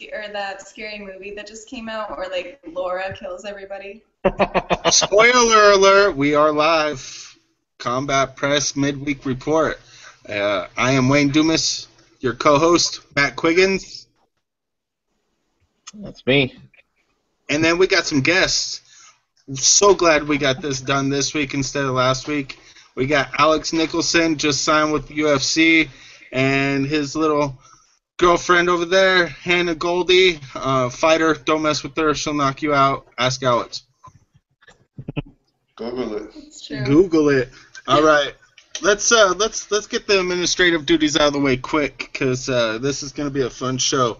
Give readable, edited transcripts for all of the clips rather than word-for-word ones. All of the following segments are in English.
or that scary movie that just came out where like Laura kills everybody? Spoiler alert, we are live. Combat Press Midweek Report. I am Wayne Dumas, your co-host, Matt Quiggins. That's me. And then we got some guests. So glad we got this done this week instead of last week. We got Alex Nicholson, just signed with the UFC, and his little girlfriend over there, Hannah Goldy, fighter. Don't mess with her; she'll knock you out. Ask Alex. Google it. It's true. Google it. All right, let's get the administrative duties out of the way quick, because this is going to be a fun show.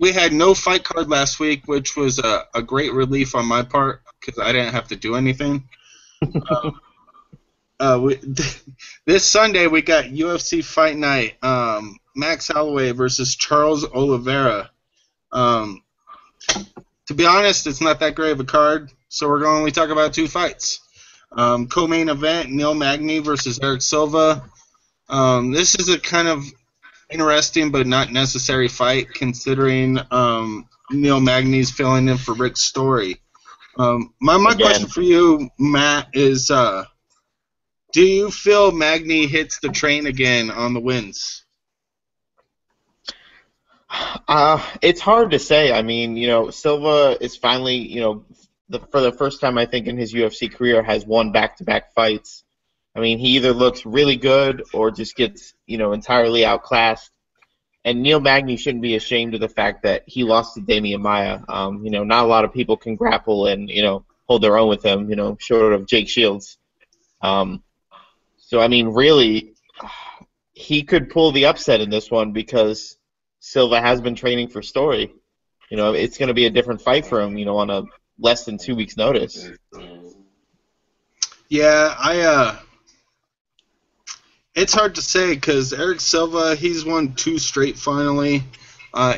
We had no fight card last week, which was a great relief on my part because I didn't have to do anything. This Sunday we got UFC Fight Night. Max Holloway versus Charles Oliveira. To be honest, it's not that great of a card, so we're going to only talk about two fights. Co-main event, Magny versus Erick Silva. This is a kind of interesting but not necessary fight, considering Magny's filling in for Rick's story. My question for you, Matt, is do you feel Magny hits the train again on the wins? It's hard to say. I mean, Silva is finally, for the first time I think in his UFC career has won back-to-back fights. I mean, he either looks really good or just gets, entirely outclassed. And Magny shouldn't be ashamed of the fact that he lost to Damian Maia. Not a lot of people can grapple and, hold their own with him, short of Jake Shields. So, I mean, really, he could pull the upset in this one because Silva has been training for story. It's going to be a different fight for him, on a less than 2 weeks' notice. Yeah, it's hard to say because Erick Silva, he's won 2 straight finally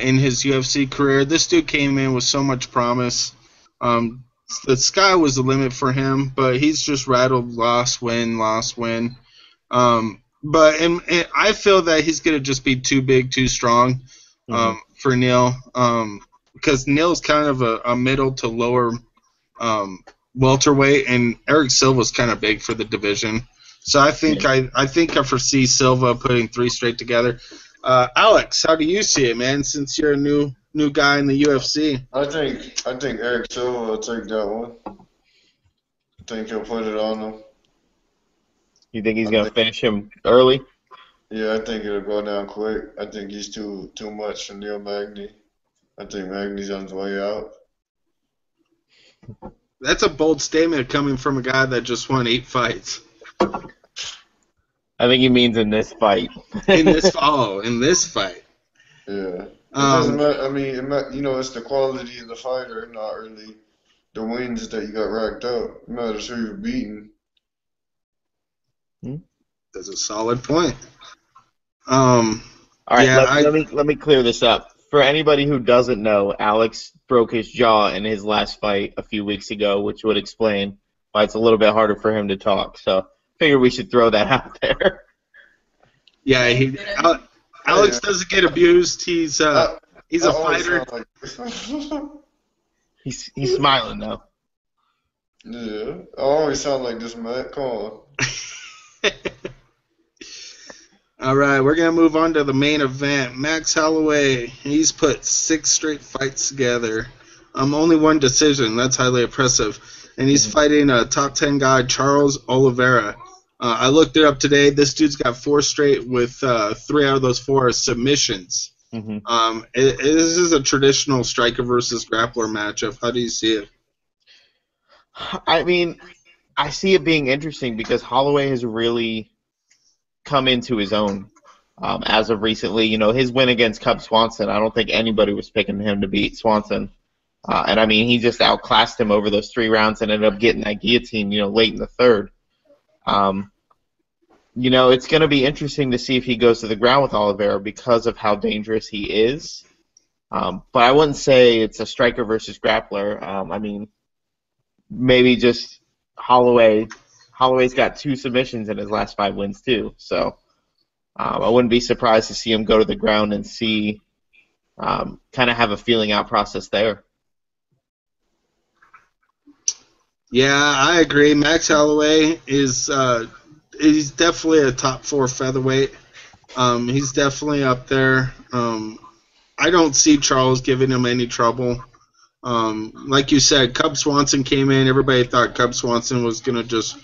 in his UFC career. This dude came in with so much promise. The sky was the limit for him, but he's just rattled loss, win. But I feel that he's going to just be too big, too strong for Neil, because Neil's kind of a middle to lower welterweight, and Erick Silva's kind of big for the division. So I think I foresee Silva putting 3 straight together. Alex, how do you see it, man? Since you're a new guy in the UFC. I think Erick Silva will take that one. I think he'll put it on him. You think he's going to finish him early? Yeah, I think it'll go down quick. I think he's too much for Magny. I think Magny's on his way out. That's a bold statement coming from a guy that just won 8 fights. I think he means in this fight. in this fight. Yeah. It doesn't matter. I mean, it's the quality of the fighter, not really the wins that you got racked up. It matters who you're beating. That's a solid point. All right, let me clear this up. For anybody who doesn't know, Alex broke his jaw in his last fight a few weeks ago, which would explain why it's a little bit harder for him to talk. So I figure we should throw that out there. Yeah, Alex doesn't get abused. He's a fighter. He's smiling now. Yeah, I always sound like this, Matt. Come on. All right, we're going to move on to the main event. Max Holloway, he's put 6 straight fights together. Only 1 decision. That's highly impressive. And he's fighting a top 10 guy, Charles Oliveira. I looked it up today. This dude's got 4 straight with 3 out of those 4 are submissions. This is a traditional striker versus grappler matchup. How do you see it? I mean, I see it being interesting because Holloway has really come into his own as of recently. His win against Cub Swanson, I don't think anybody was picking him to beat Swanson. And, I mean, he just outclassed him over those 3 rounds and ended up getting that guillotine, late in the 3rd. It's going to be interesting to see if he goes to the ground with Oliveira because of how dangerous he is. But I wouldn't say it's a striker versus grappler. I mean, maybe just Holloway's got 2 submissions in his last 5 wins too. So I wouldn't be surprised to see him go to the ground and see kind of have a feeling out process there. Yeah, I agree. Max Holloway is he's definitely a top 4 featherweight. He's definitely up there. I don't see Charles giving him any trouble. Like you said, Cub Swanson came in. Everybody thought Cub Swanson was going to just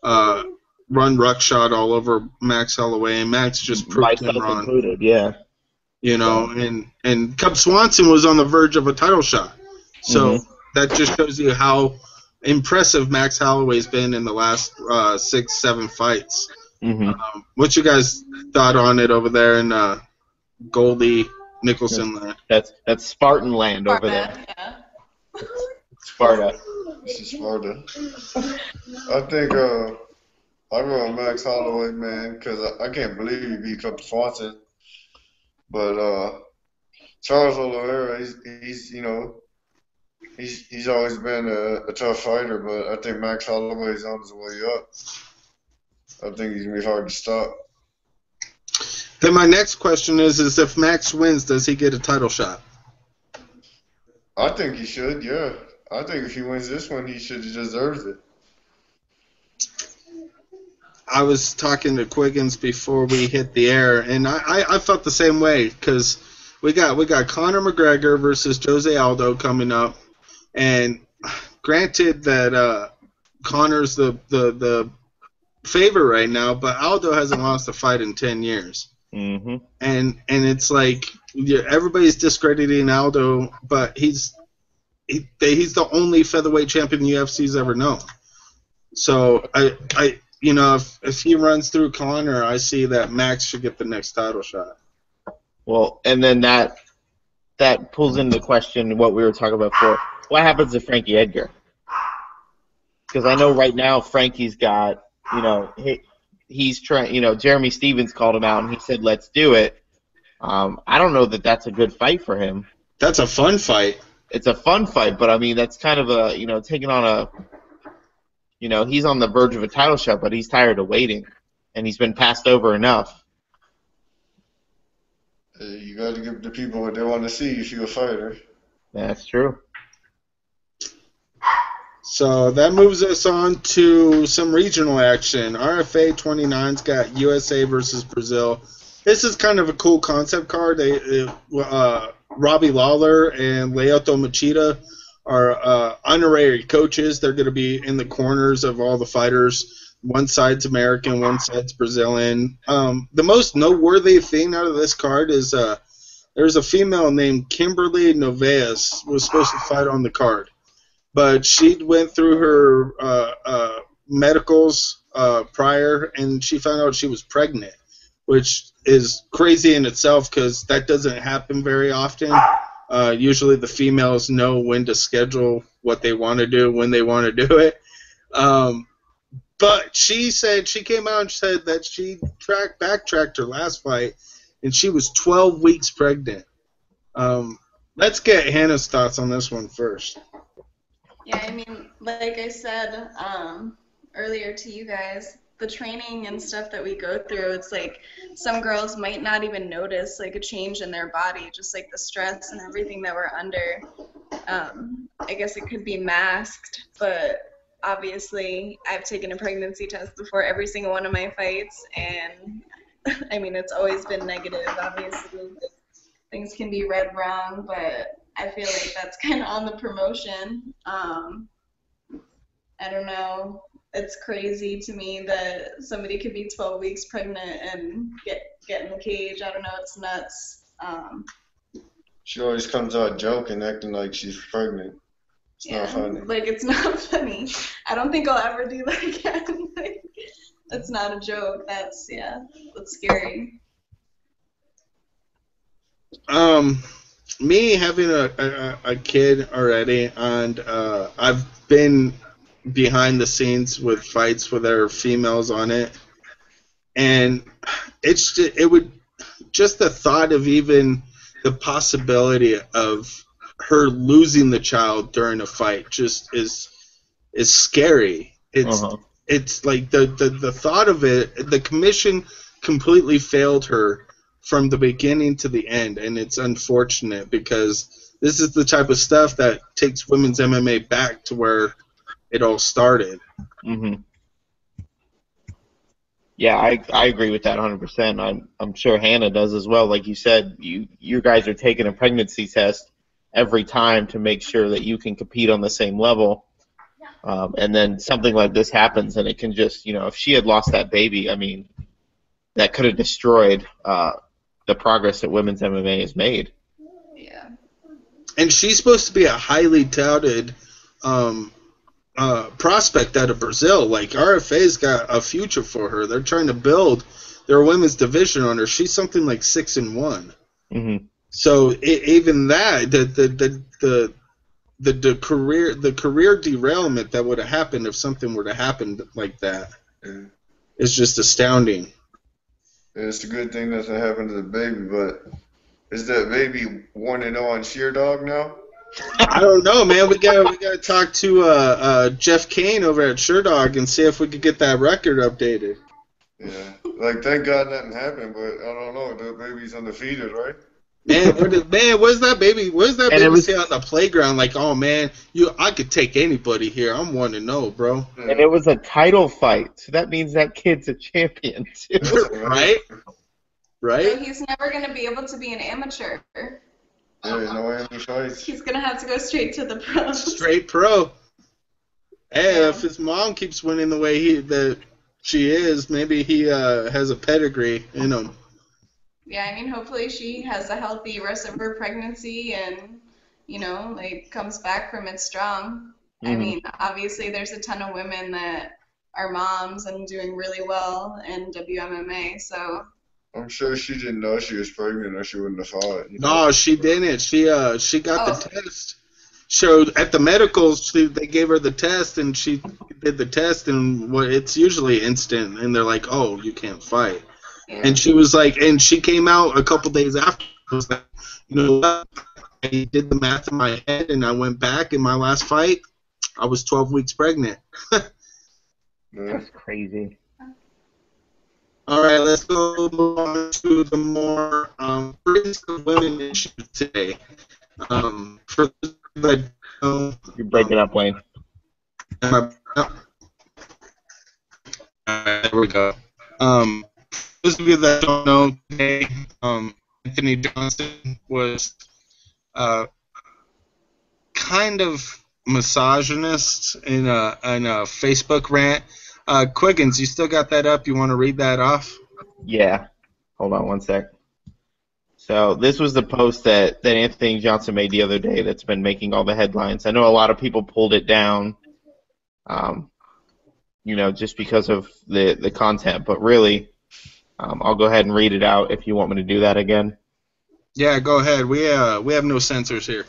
run ruckshot all over Max Holloway, and Max just proved him wrong. Included, yeah. You know, and Cub Swanson was on the verge of a title shot. So that just shows you how impressive Max Holloway's been in the last 6-7 fights. What you guys thought on it over there in Goldy, Nicholson land? That's Spartan land over there. Yeah. Sparta. This is Sparta. I think I go with Max Holloway, man, because I can't believe he beat Cub Swanson. But Charles Oliveira, he's always been a tough fighter, but I think Max Holloway's on his way up. I think he's gonna be hard to stop. Then my next question is if Max wins, does he get a title shot? I think he should, yeah. I think if he wins this one, he deserves it. I was talking to Quiggins before we hit the air, and I felt the same way because we got Conor McGregor versus Jose Aldo coming up, and granted that Conor's the favorite right now, but Aldo hasn't lost a fight in 10 years. And it's like everybody's discrediting Aldo, but he's the only featherweight champion the UFC's ever known. So I if he runs through Conor, I see that Max should get the next title shot. Well, and then that pulls into question what we were talking about before. What happens to Frankie Edgar? Because I know right now Frankie's got, he's trying, Jeremy Stevens called him out and he said, let's do it. I don't know that that's a good fight for him. That's a fun fight. It's a fun fight, but I mean, that's kind of a, taking on a, he's on the verge of a title shot, but he's tired of waiting, and he's been passed over enough. You got to give the people what they want to see if you're a fighter. That's true. So that moves us on to some regional action. RFA 29's got USA versus Brazil. This is kind of a cool concept card. Robbie Lawler and Lyoto Machida are honorary coaches. They're going to be in the corners of all the fighters. One side's American, one side's Brazilian. The most noteworthy thing out of this card is there's a female named Kimberly Novaes was supposed to fight on the card. But she went through her medicals prior, and she found out she was pregnant, which is crazy in itself because that doesn't happen very often. Usually the females know when to schedule what they want to do, when they want to do it. But she came out and said that she backtracked her last fight, and she was 12 weeks pregnant. Let's get Hannah's thoughts on this one first. Yeah, I mean, like I said earlier to you guys, the training and stuff that we go through, it's like some girls might not even notice like a change in their body, just like the stress and everything that we're under. I guess it could be masked, but obviously I've taken a pregnancy test before every single one of my fights, and I mean, it's always been negative. Obviously, things can be read wrong, but I feel like that's kind of on the promotion. I don't know. It's crazy to me that somebody could be 12 weeks pregnant and get in the cage. I don't know. It's nuts. She always comes out joking, acting like she's pregnant. It's not funny. Like, it's not funny. I don't think I'll ever do that again. Like, that's not a joke. That's scary. Me having a kid already, and I've been behind the scenes with fights where there are females on it, and it would just the thought of even the possibility of her losing the child during a fight just is scary. It's like the thought of it. The commission completely failed her from the beginning to the end, and it's unfortunate because this is the type of stuff that takes women's MMA back to where it all started. Mm-hmm. Yeah, I agree with that 100%. I'm sure Hannah does as well. Like you said, you guys are taking a pregnancy test every time to make sure that you can compete on the same level. And then something like this happens, and it can just, if she had lost that baby, I mean, that could have destroyed the progress that women's MMA has made. Yeah. And she's supposed to be a highly touted prospect out of Brazil. Like, RFA's got a future for her. They're trying to build their women's division on her. She's something like 6-1. Mm-hmm. So even that, the career derailment that would have happened if something were to happen like that is just astounding. It's a good thing nothing happened to the baby, but is that baby 1-0 on Sheerdog now? I don't know, man. We gotta talk to Jeff Kane over at Sherdog and see if we could get that record updated. Yeah, like thank God nothing happened, but I don't know. The baby's undefeated, right? Man, where's that baby? Where's that baby say on the playground? Like, oh man, I could take anybody here. I'm 1-0, bro. And it was a title fight, so that means that kid's a champion too. Right? So he's never going to be able to be an amateur. Yeah, no amateur fights. He's going to have to go straight to the pros. Straight pro. Hey, if his mom keeps winning the way that she is, maybe he has a pedigree in him. Yeah, I mean, hopefully she has a healthy rest of her pregnancy and, comes back from it strong. Mm-hmm. I mean, obviously there's a ton of women that are moms and doing really well in WMMA, so... I'm sure she didn't know she was pregnant or she wouldn't have fought. No, she didn't. She got the test. So at the medicals, they gave her the test, and she did the test, and it's usually instant, and they're like, oh, you can't fight. And she was like, and she came out a couple days after. I was like, what? I did the math in my head, and I went back in my last fight. I was 12 weeks pregnant. That's crazy. All right, let's go on to the more critical women issues today. For those that don't, you're breaking up, Wayne. There we go. Those of you that don't know, today, Anthony Johnson was kind of misogynist in a Facebook rant. Quiggins, you still got that up? You want to read that off? Yeah. Hold on one sec. So this was the post that Anthony Johnson made the other day that's been making all the headlines. I know a lot of people pulled it down, just because of the content. But really, I'll go ahead and read it out if you want me to do that again. Yeah, go ahead. We have no censors here.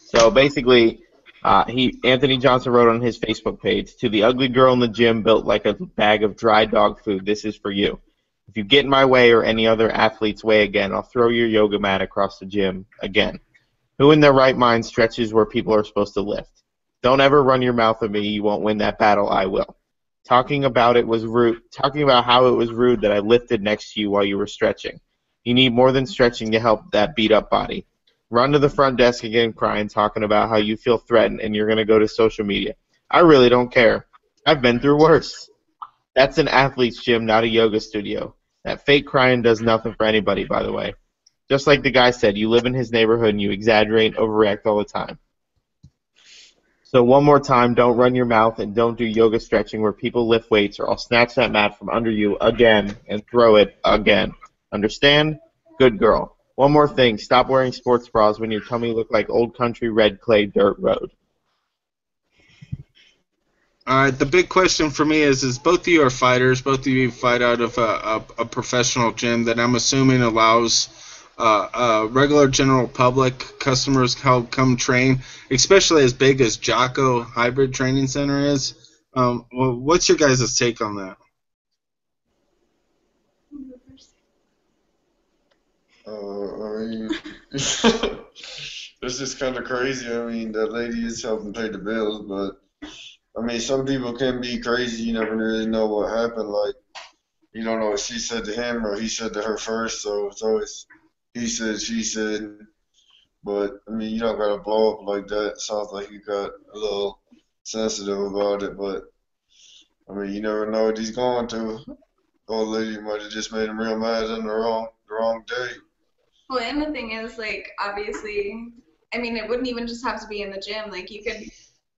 So basically... Anthony Johnson wrote on his Facebook page, "To the ugly girl in the gym built like a bag of dry dog food, this is for you. If you get in my way or any other athlete's way again, I'll throw your yoga mat across the gym again. Who in their right mind stretches where people are supposed to lift? Don't ever run your mouth at me. You won't win that battle. I will. Talking about how it was rude that I lifted next to you while you were stretching. You need more than stretching to help that beat up body. Run to the front desk again crying, talking about how you feel threatened and you're going to go to social media. I really don't care. I've been through worse. That's an athlete's gym, not a yoga studio. That fake crying does nothing for anybody, by the way. Just like the guy said, you live in his neighborhood and you exaggerate and overreact all the time. So one more time, don't run your mouth and don't do yoga stretching where people lift weights or I'll snatch that mat from under you again and throw it again. Understand? Good girl. One more thing, stop wearing sports bras when your tummy look like old country red clay dirt road. All right, the big question for me is both of you are fighters. Both of you fight out of a professional gym that I'm assuming allows regular general public customers come train, especially as big as Jocko Hybrid Training Center is. What's your guys' take on that? I mean, it's just kind of crazy. I mean, that lady is helping pay the bills, but I mean, some people can be crazy. You never really know what happened. Like, you don't know what she said to him or he said to her first, so it's always he said, she said. But I mean, you don't gotta blow up like that. Sounds like you got a little sensitive about it, but I mean, you never know what he's going through. Old lady might have just made him real mad on the wrong day. Well, and the thing is, like, obviously, I mean, it wouldn't even just have to be in the gym. Like, you could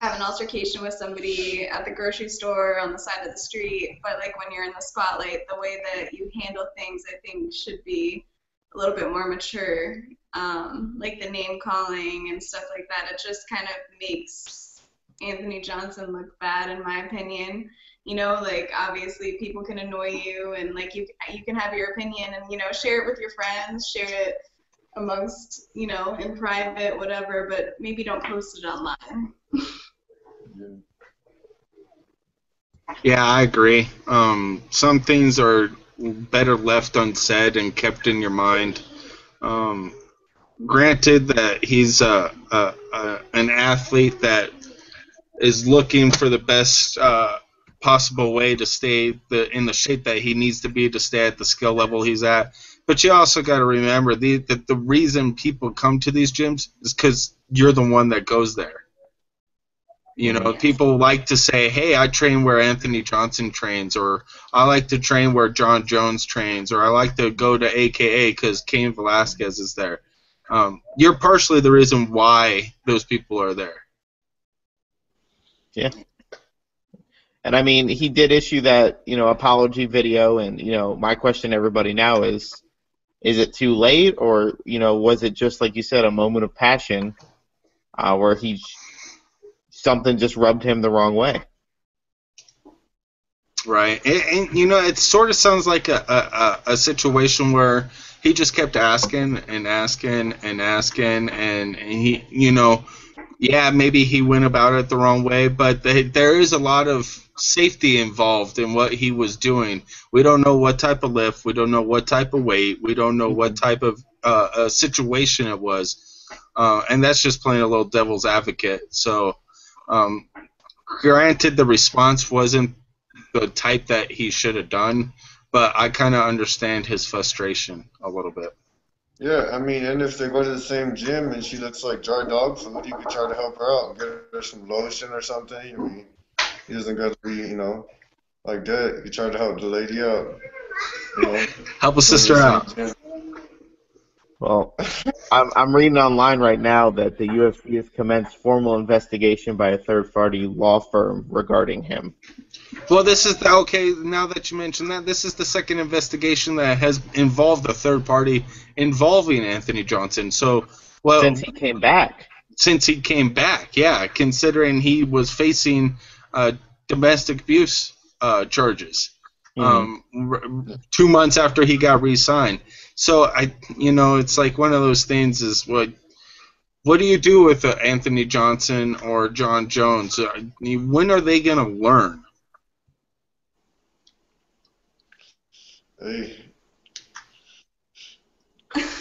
have an altercation with somebody at the grocery store on the side of the street, but, like, when you're in the spotlight, the way that you handle things, I think, should be a little bit more mature. Like the name calling and stuff like that, it just kind of makes Anthony Johnson look bad, in my opinion. You know, like, obviously people can annoy you, and like you can have your opinion and, you know, share it with your friends, share it amongst, you know, in private, whatever, but maybe don't post it online. Yeah, I agree. Some things are better left unsaid and kept in your mind. Granted that he's an athlete that is looking for the best possible way to stay in the shape that he needs to be to stay at the skill level he's at. But you also got to remember that the reason people come to these gyms is because you're the one that goes there. You know, people like to say, hey, I train where Anthony Johnson trains, or I like to train where John Jones trains, or I like to go to AKA because Cain Velasquez is there. You're partially the reason why those people are there. Yeah. And I mean, he did issue that, you know, apology video, and, you know, my question to everybody now is it too late, or, you know, was it just, like you said, a moment of passion where something just rubbed him the wrong way? Right. And you know, it sort of sounds like a situation where he just kept asking and asking and asking, and he, you know, yeah, maybe he went about it the wrong way, but there is a lot of safety involved in what he was doing. We don't know what type of lift. We don't know what type of weight. We don't know what type of situation it was. And that's just playing a little devil's advocate. So, granted, the response wasn't the type that he should have done, but I kind of understand his frustration a little bit. Yeah, I mean, and if they go to the same gym and she looks like dry dog food, you could try to help her out and get her some lotion or something. I mean, he doesn't got to be, you know, like that. You could try to help the lady out. You know, help a sister out. Well, I'm reading online right now that the UFC has commenced formal investigation by a third-party law firm regarding him. Well, this is okay. Now that you mention that, this is the second investigation that has involved a third party involving Anthony Johnson. So, well, since he came back. Yeah, considering he was facing domestic abuse charges 2 months after he got re-signed. So it's like one of those things is what do you do with Anthony Johnson or John Jones? When are they going to learn? Hey,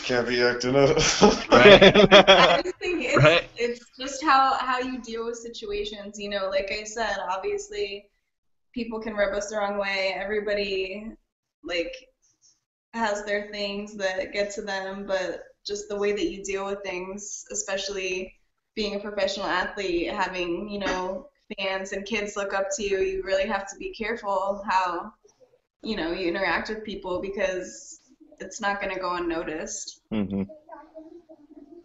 can't be acting up. Right. I just think it's just how you deal with situations. You know, like I said, obviously people can rub us the wrong way. Everybody, like, has their things that get to them, but just the way that you deal with things, especially being a professional athlete, having, you know, fans and kids look up to you, you really have to be careful how, you know, you interact with people, because it's not going to go unnoticed. Mm-hmm.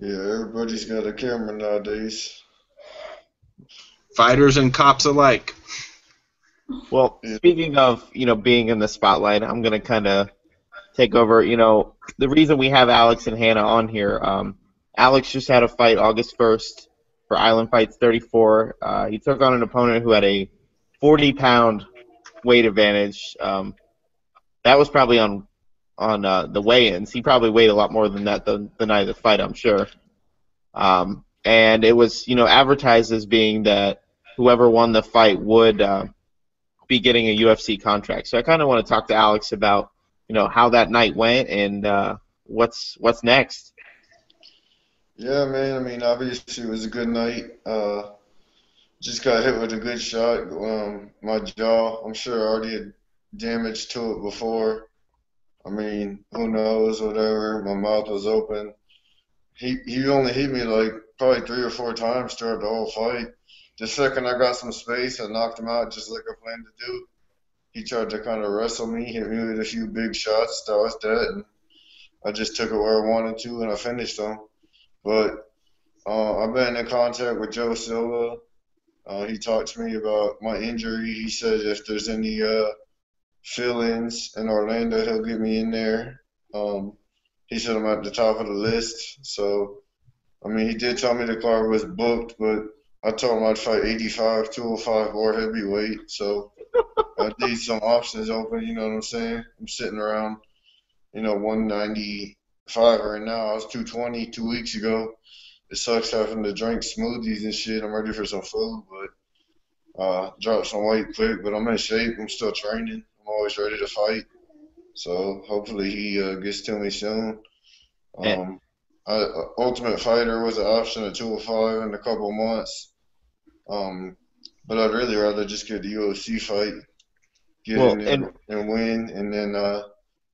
Yeah, everybody's got a camera nowadays. Fighters and cops alike. Well, speaking of, you know, being in the spotlight, I'm going to kind of take over. You know, the reason we have Alex and Hannah on here, Alex just had a fight August 1st for Island Fights 34. He took on an opponent who had a 40-pound weight advantage. That was probably on the weigh-ins. He probably weighed a lot more than that the night of the fight, I'm sure. And it was, you know, advertised as being that whoever won the fight would be getting a UFC contract. So I kind of want to talk to Alex about, you know, how that night went and what's next. Yeah, man. I mean, obviously it was a good night. Just got hit with a good shot. My jaw, I'm sure, already had damage to it before. I mean, who knows, whatever. My mouth was open. He only hit me like probably 3 or 4 times throughout the whole fight. The second I got some space, I knocked him out just like I planned to do. He tried to kind of wrestle me, hit me with a few big shots. That was that, and I just took it where I wanted to, and I finished him. But I've been in contact with Joe Silva. He talked to me about my injury. He said if there's any fill-ins in Orlando, he'll get me in there. He said I'm at the top of the list. So, I mean, he did tell me the card was booked, but I told him I'd fight 85, 205, or heavyweight. So I need some options open, you know what I'm saying? I'm sitting around, 195 right now. I was 220 2 weeks ago. It sucks having to drink smoothies and shit. I'm ready for some food, but drop some weight quick. But I'm in shape. I'm still training. I'm always ready to fight. So hopefully he gets to me soon. Ultimate Fighter was an option at 205 in a couple months. But I'd really rather just get the UFC fight, get in there and win, and then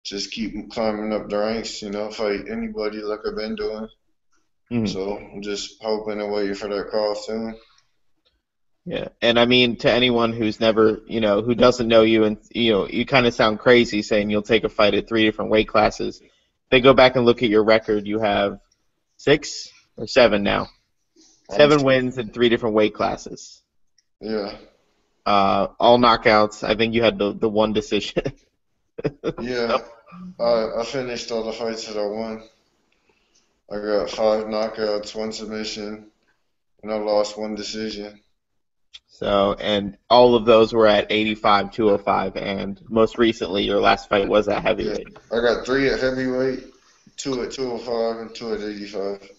just keep climbing up the ranks, fight anybody like I've been doing. Mm-hmm. So I'm just hoping and waiting for that call soon. Yeah, and I mean, to anyone who's never, who doesn't know you, and you kind of sound crazy saying you'll take a fight at 3 different weight classes. If they go back and look at your record, you have 6 or 7 now. 7 wins in 3 different weight classes. Yeah. All knockouts. I think you had the one decision. Yeah. I finished all the fights that I won. I got 5 knockouts, 1 submission, and I lost 1 decision. So, and all of those were at 85, 205, and most recently your last fight was at heavyweight. Yeah. I got 3 at heavyweight, 2 at 205, and 2 at 85.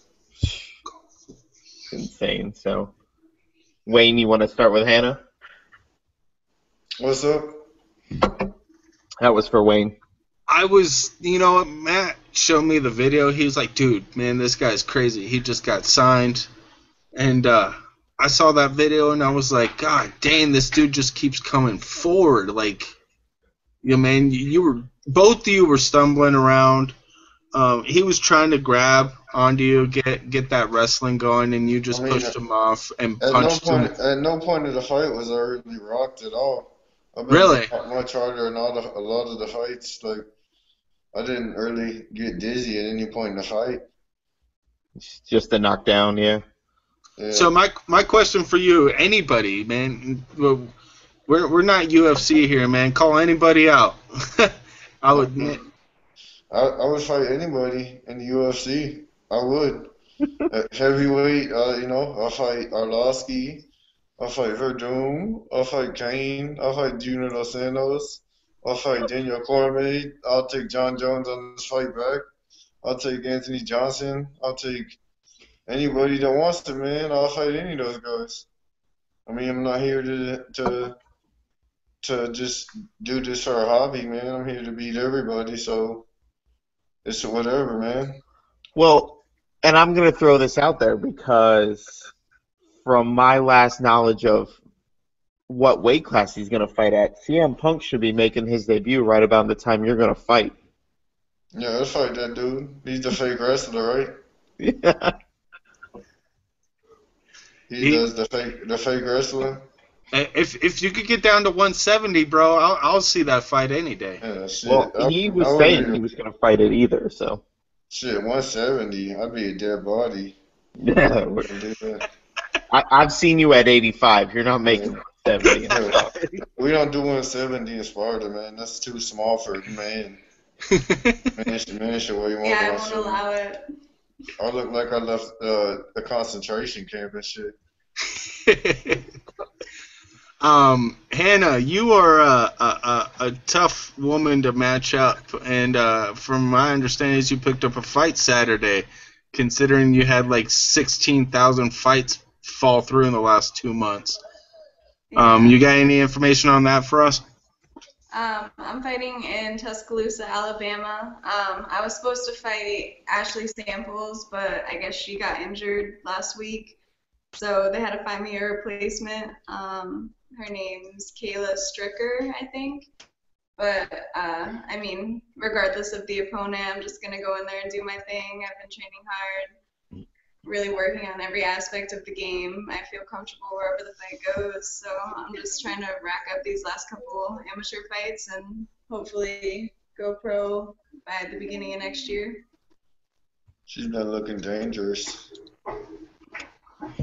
Insane. So, Wayne, you want to start with Hannah? What's up? That was for Wayne. I was, Matt showed me the video. He was like, dude, man, this guy's crazy. He just got signed. And I saw that video, and I was like, God dang, this dude just keeps coming forward. Like, man, both of you were stumbling around. He was trying to grab onto you, get that wrestling going, and you just pushed him off and punched him. At no point of the fight was I really rocked at all. I've been really? Much harder in a lot of the fights. Like, I didn't really get dizzy at any point in the fight. It's just a knockdown, yeah. So my question for you, anybody, man, we're not UFC here, man. Call anybody out. I would fight anybody in the UFC. I would. At heavyweight, I'll fight Arlovsky. I'll fight Verdum. I'll fight Kane. I'll fight Junior Dos Santos. I'll fight Daniel Cormier. I'll take John Jones on this fight back. I'll take Anthony Johnson. I'll take anybody that wants to, man. I'll fight any of those guys. I mean, I'm not here to just do this for a hobby, man. I'm here to beat everybody, so it's whatever, man. Well, and I'm going to throw this out there because from my last knowledge of what weight class he's going to fight at, CM Punk should be making his debut right about the time you're going to fight. Yeah, let's fight that dude. He's the fake wrestler, right? Yeah. He does the fake wrestling. If you could get down to 170, bro, I'll see that fight any day. Yeah, shit. Well, he was saying he was going to fight it either, so. Shit, 170. I'd be a dead body. Yeah. I've seen you at 85. You're not making 170. We don't do 170 in Sparta, man. That's too small for a man. Man should weigh more. Yeah, I won't allow it. I look like I left the concentration camp and shit. Hannah, you are a tough woman to match up, and from my understanding, you picked up a fight Saturday, considering you had like 16,000 fights fall through in the last 2 months. Yeah. You got any information on that for us? I'm fighting in Tuscaloosa, Alabama. I was supposed to fight Ashley Samples, but I guess she got injured last week, so they had to find me a replacement. Her name's Kayla Stricker, I think. But, I mean, regardless of the opponent, I'm just going to go in there and do my thing. I've been training hard, really working on every aspect of the game. I feel comfortable wherever the fight goes. So I'm just trying to rack up these last couple amateur fights and hopefully go pro by the beginning of next year. She's been looking dangerous.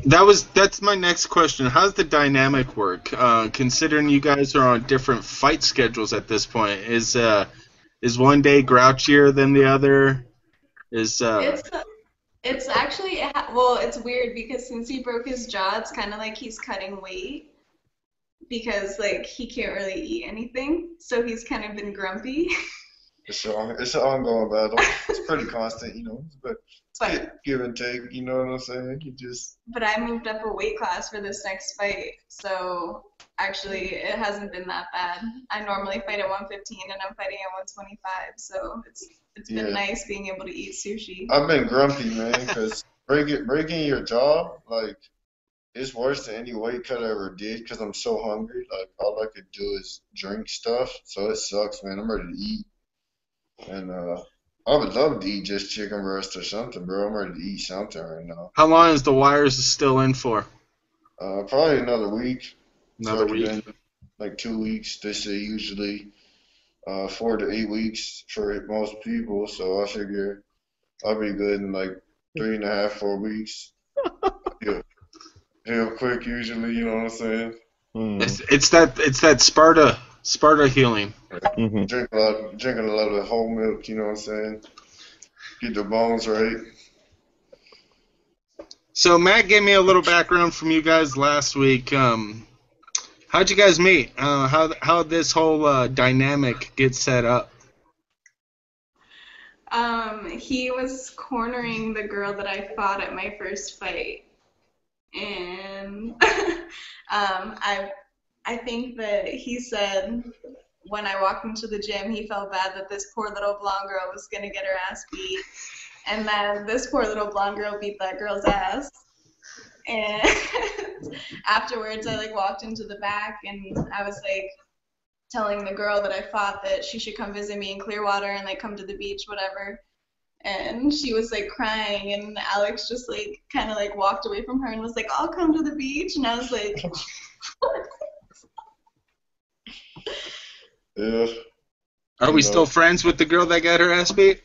That's my next question. How's the dynamic work? Considering you guys are on different fight schedules at this point, is one day grouchier than the other? It's actually, well, it's weird because since he broke his jaw, it's kind of like he's cutting weight because like he can't really eat anything, so he's kind of been grumpy. It's an ongoing battle. It's pretty constant, you know. But give and take, you know what I'm saying? But I moved up a weight class for this next fight, so actually it hasn't been that bad. I normally fight at 115 and I'm fighting at 125, so it's been nice being able to eat sushi. I've been grumpy, man, because breaking your jaw, like, it's worse than any weight cut I ever did because I'm so hungry. Like, all I could do is drink stuff, so it sucks, man. I'm ready to eat. And I would love to eat just chicken breast or something, bro. I'm ready to eat something right now. How long is the wires still in for? Probably another week. Another week? Been, like 2 weeks. They say usually 4 to 8 weeks for most people, so I figure I'll be good in like 3.5, 4 weeks. Heal quick usually, you know what I'm saying? It's that Sparta healing. Mm-hmm. Drinking a lot of whole milk, you know what I'm saying? Get the bones right. So Matt gave me a little background from you guys last week. How'd you guys meet? How this whole dynamic get set up? He was cornering the girl that I fought at my first fight, and I think that he said when I walked into the gym, he felt bad that this poor little blonde girl was gonna get her ass beat, and then this poor little blonde girl beat that girl's ass. And afterwards, I like walked into the back, and I was like telling the girl that I fought that she should come visit me in Clearwater and like come to the beach, whatever. And she was like crying, and Alex just like kind of like walked away from her and was like, "I'll come to the beach," and I was like. Yeah. Are we still friends with the girl that got her ass beat?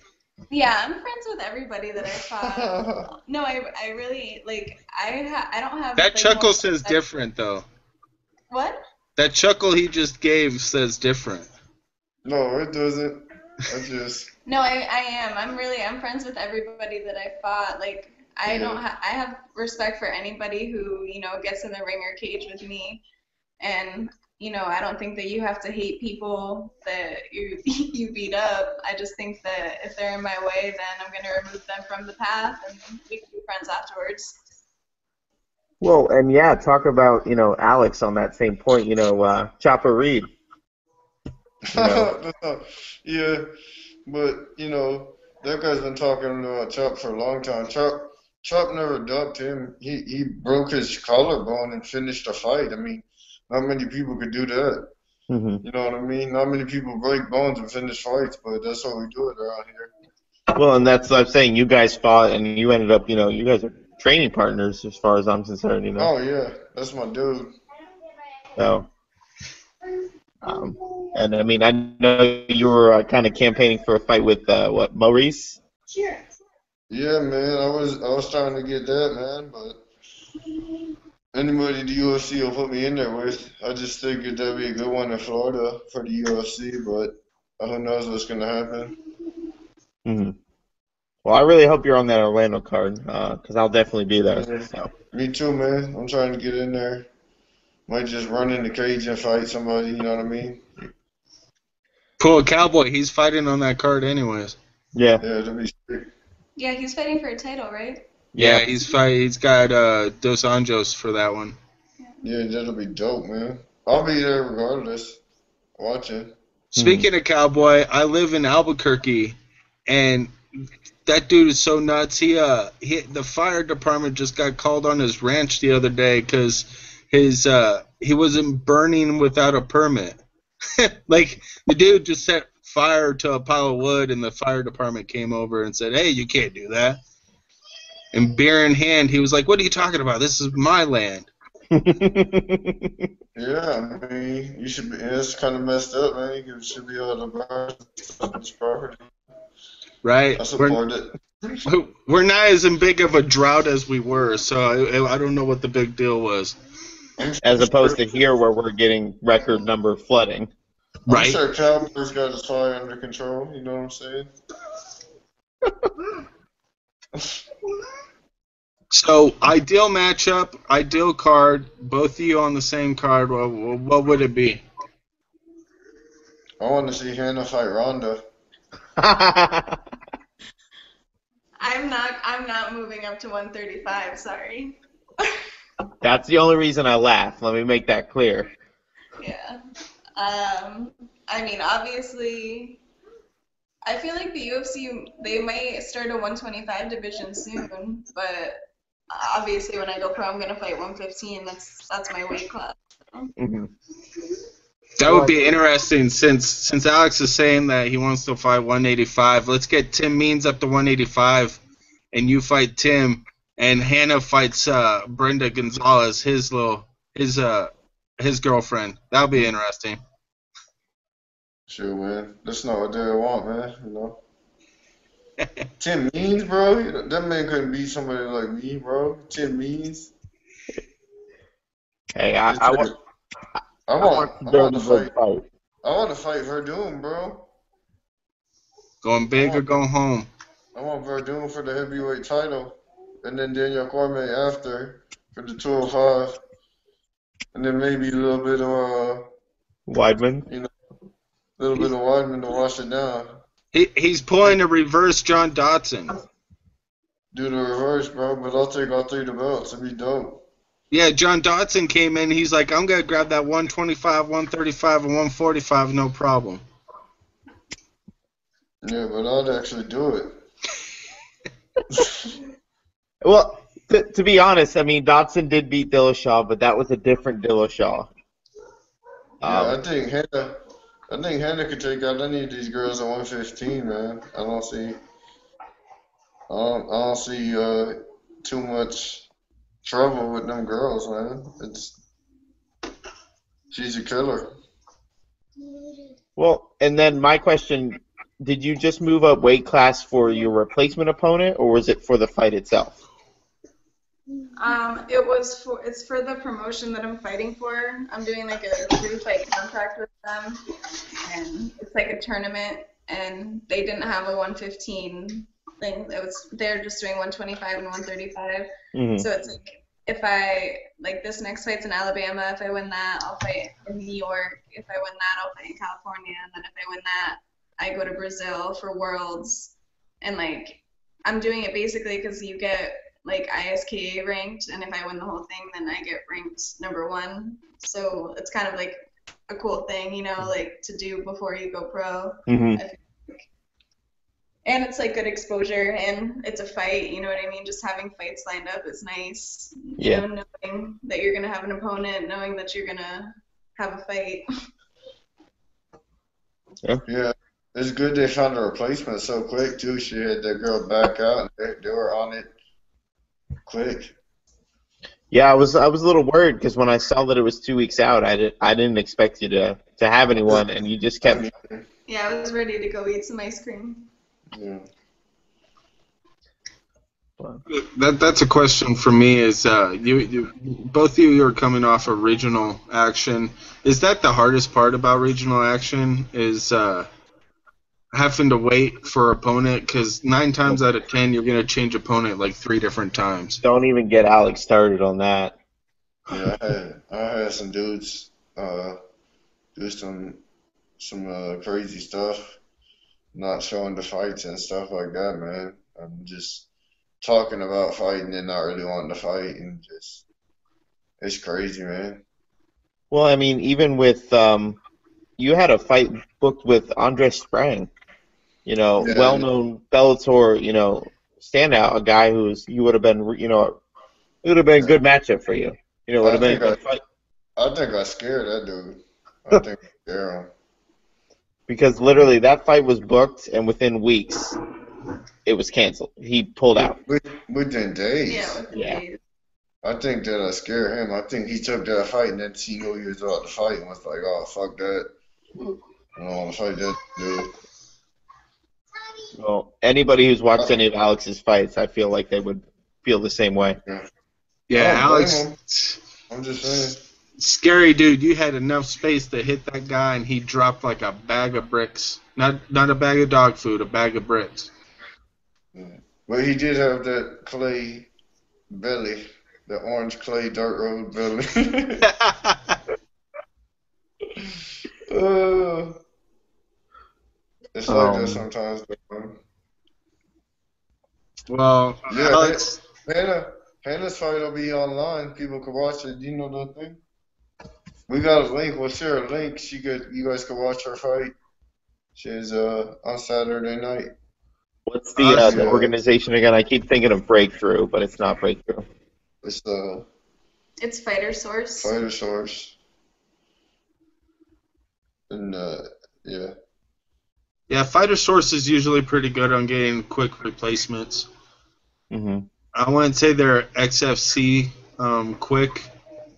Yeah, I'm friends with everybody that I fought. No, I really like I don't have. That like, chuckle says different though. What? That chuckle he just gave says different. No, it doesn't. I just. No, I am. I'm friends with everybody that I fought. Like I have respect for anybody who, you know, gets in the ring or cage with me. And, you know, I don't think that you have to hate people that you beat up. I just think that if they're in my way, then I'm going to remove them from the path, and we can be friends afterwards. Well, and yeah, talk about, you know, Alex on that same point, you know, Chopper Reed. You know? Yeah, but, you know, that guy's been talking about Chop for a long time. Chop never ducked him. He broke his collarbone and finished the fight. I mean, not many people could do that. Mm-hmm. You know what I mean? Not many people break bones and finish fights, but that's how we do it around here. Well, and that's what I'm saying. You guys fought, and you ended up, you know, you guys are training partners as far as I'm concerned, you know. Oh, yeah. That's my dude. So, and I mean, I know you were kind of campaigning for a fight with, Maurice? Sure. Yeah, man. I was trying to get that, man, but anybody the UFC will put me in there with. I just figured that'd be a good one in Florida for the UFC, but who knows what's going to happen. Mm-hmm. Well, I really hope you're on that Orlando card, because I'll definitely be there. Yeah. So. Me too, man. I'm trying to get in there. Might just run in the cage and fight somebody, you know what I mean? Cool, Cowboy, he's fighting on that card anyways. Yeah. Yeah, that'd be sick. Yeah, he's fighting for a title, right? Yeah, he's got Dos Anjos for that one. Yeah, that'll be dope, man. I'll be there regardless, watching. Speaking of Cowboy, I live in Albuquerque, and that dude is so nuts. The fire department just got called on his ranch the other day because he wasn't burning without a permit. Like, the dude just set fire to a pile of wood, and the fire department came over and said, hey, you can't do that. And beer in hand, he was like, what are you talking about? This is my land. Yeah, I mean, you should be. It's kind of messed up, man. You should be able to burn this property. Right? I support it. We're not as big of a drought as we were, so I don't know what the big deal was. As opposed to here where we're getting record number flooding. Right? I'm sure Cowboy's got his fire under control. You know what I'm saying? So, ideal matchup, ideal card, both of you on the same card, what would it be? I want to see Hannah fight Ronda. I'm not moving up to 135, sorry. That's the only reason I laugh. Let me make that clear. Yeah. I mean, obviously, I feel like the UFC, they might start a 125 division soon, but obviously when I go pro, I'm going to fight 115. That's my weight class. Mm-hmm. That would be interesting since Alex is saying that he wants to fight 185. Let's get Tim Means up to 185, and you fight Tim, and Hannah fights Brenda Gonzalez, his girlfriend. That would be interesting. Sure, man. That's not what they want, man. You know. Tim Means, bro. That man couldn't beat somebody like me, bro. Tim Means. Hey, I want to fight. fight. I want to fight Verdun, bro. Going big or going home? I want Verdun for the heavyweight title, and then Daniel Cormier after for the 205, and then maybe a little bit of Weidman. you know, a little bit of Weidman to wash it down. He's pulling a reverse John Dodson. Do the reverse, bro. But I'll take all 3 of the belts. It'd be dope. Yeah, John Dodson came in. He's like, I'm going to grab that 125, 135, and 145, no problem. Yeah, but I'd actually do it. Well, to be honest, I mean, Dodson did beat Dillashaw, but that was a different Dillashaw. Yeah, I think Hannah could take out any of these girls at 115, man. I don't see too much trouble with them girls, man. She's a killer. Well, and then my question, did you just move up weight class for your replacement opponent, or was it for the fight itself? It's for the promotion that I'm fighting for. I'm doing like a 3-fight contract with them, and it's like a tournament, and they didn't have a 115 thing. They're just doing 125 and 135. Mm-hmm. So it's like, if I, like, this next fight's in Alabama, if I win that, I'll fight in New York. If I win that, I'll fight in California. And then if I win that, I go to Brazil for Worlds. And, like, I'm doing it basically because you get, like, ISKA ranked, and if I win the whole thing, then I get ranked #1. So it's kind of like a cool thing, you know, like, to do before you go pro. Mm-hmm. And it's like good exposure, and it's a fight, you know what I mean? Just having fights lined up is nice. Yeah. You know, knowing that you're gonna have an opponent, knowing that you're gonna have a fight. Yeah. It's good they found a replacement so quick too. She had that girl back out, and they were on it quick. Yeah, I was a little worried because when I saw that it was 2 weeks out, I didn't expect you to have anyone, and you just kept. Yeah, I was ready to go eat some ice cream. Yeah. That's a question for me. Is you both of you are coming off a regional action? Is that the hardest part about regional action? Is having to wait for opponent? Because 9 times out of 10, you're gonna change opponent like 3 different times. Don't even get Alex started on that. Yeah, I had some dudes do some crazy stuff. Not showing the fights and stuff like that, man. I'm just talking about fighting and not really wanting to fight, and just it's crazy, man. Well, I mean, even with you had a fight booked with Andre Sprang, you know, Yeah. well-known Bellator, you know, standout, a guy you would have been, you know, it would have been a good matchup for you. You know, it would have been a good fight. I think I scared that dude. I think yeah. Because literally that fight was booked, and within weeks it was canceled. He pulled out. Within days. Yeah, within Yeah. days. I think that scared him. I think he took that fight and then he knew he was about to fight and was like, oh, fuck that. I don't want to fight that dude. Well, anybody who's watched any of Alex's fights, I feel like they would feel the same way. Yeah, I don't blame Alex, him. I'm just saying. scary dude. You had enough space to hit that guy, and he dropped like a bag of bricks. Not a bag of dog food, a bag of bricks. But he did have that clay belly, the orange clay dirt road belly. It's like that sometimes. Well, Yeah, Alex, Hannah's fight will be online. People can watch it. You know that thing? We got a link. We'll share a link. You guys can watch her fight. She's on Saturday night. What's the organization again? I keep thinking of Breakthrough, but it's not Breakthrough. It's Fighter Source. Fighter Source. And yeah. Yeah, Fighter Source is usually pretty good on getting quick replacements. Mm-hmm. I wouldn't say they're XFC quick,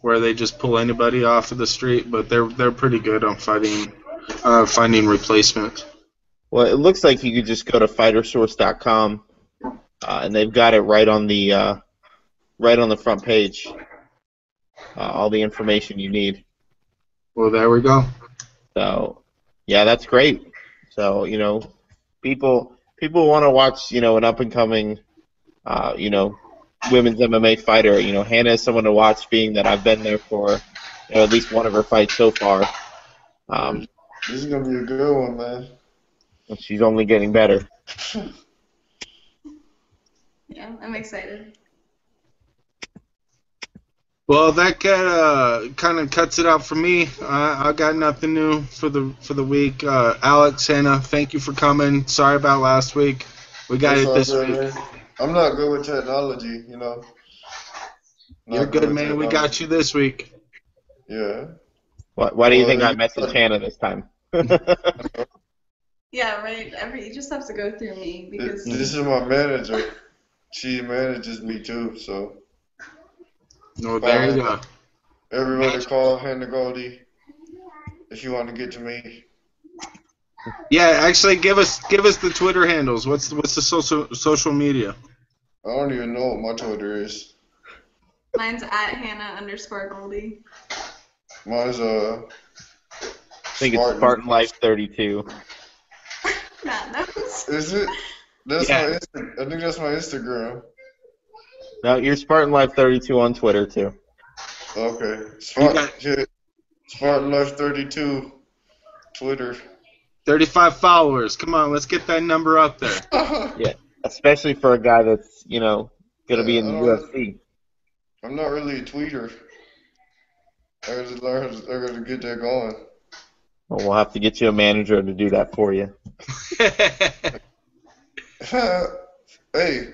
where they just pull anybody off of the street, but they're pretty good on finding replacements. Well, it looks like you could just go to fightersource.com, and they've got it right on the front page. All the information you need. Well, there we go. So, yeah, that's great. So, people want to watch, an up and coming, women's MMA fighter. Hannah is someone to watch, being that I've been there for at least one of her fights so far. This is gonna be a good one, man. She's only getting better. Yeah, I'm excited. Well, that kind of cuts it out for me. I got nothing new for the week. Alex, Hannah, thank you for coming. Sorry about last week. We got it this week. Man. I'm not good with technology, You're good, man. We got you this week. Yeah. Why do you think I messaged Hannah this time? Yeah, right. You just have to go through me because This is my manager. She manages me too, so. No, there you go. Everybody call Hannah Goldy if you want to get to me. Yeah, actually, give us the Twitter handles. What's the social media? I don't even know what my Twitter is. mine's at Hannah_Goldy. Mine's I think it's Spartan Life 32. Matt knows. Is it? That's Yeah. I think that's my Instagram. No, you're Spartan Life 32 on Twitter too. Okay. Spartan Life 32 Twitter. 35 followers. Come on, let's get that number up there. Yeah, especially for a guy that's gonna be in the UFC. I'm not really a tweeter. I gotta get that going. Well, we'll have to get you a manager to do that for you. Hey,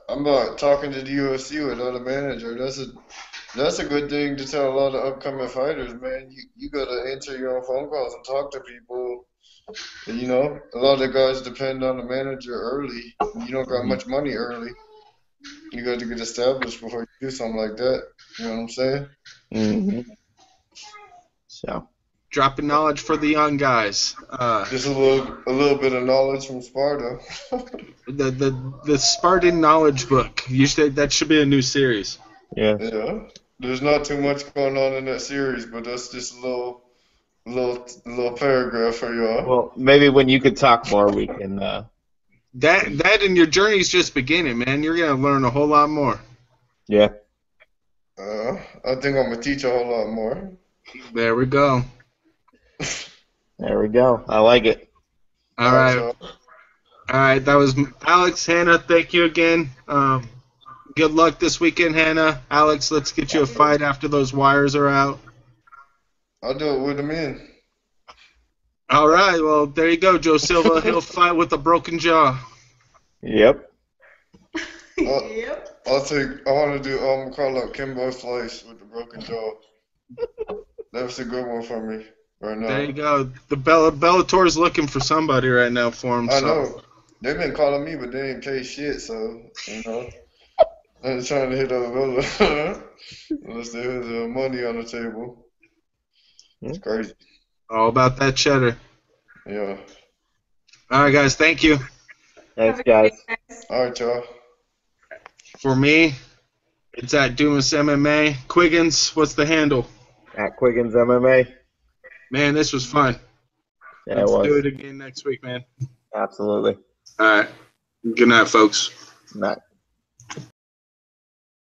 I'm talking to the UFC without a manager. That's a good thing to tell a lot of upcoming fighters, man. You gotta answer your own phone calls and talk to people. And, a lot of guys depend on a manager early. You don't got much money early. You got to get established before you do something like that. You know what I'm saying? Mm-hmm. So. Dropping knowledge for the young guys. Just a little bit of knowledge from Sparta. the Spartan knowledge book. That should be a new series. Yeah. Yeah. There's not too much going on in that series, but that's just a little paragraph for y'all. Well, maybe when you could talk more, we can. That and your journey's just beginning, man. You're gonna learn a whole lot more. Yeah. I think I'm gonna teach a whole lot more. There we go. There we go. I like it. All right. That was Alex, Hannah. Thank you again. Good luck this weekend, Hannah. Alex, let's get you a fight after those wires are out. I'll do it with them in. All right. Well, there you go, Joe Silva. He'll fight with a broken jaw. Yep. Yep. I'm gonna call out Kimbo Slice with the broken jaw. That's a good one for me right now. There you go. The Bellator's looking for somebody right now for him. I So. know. They've been calling me, but they ain't pay shit, so, you know. I'm trying to hit up Bella. Unless there's money on the table. It's crazy. All about that cheddar. Yeah. All right, guys. Thank you. Thanks, guys. All right, y'all. For me, it's at Dumas MMA. Quiggins, what's the handle? At Quiggins MMA. Man, this was fun. Yeah, Let's it was. do it again next week, man. Absolutely. All right. Good night, folks. Night.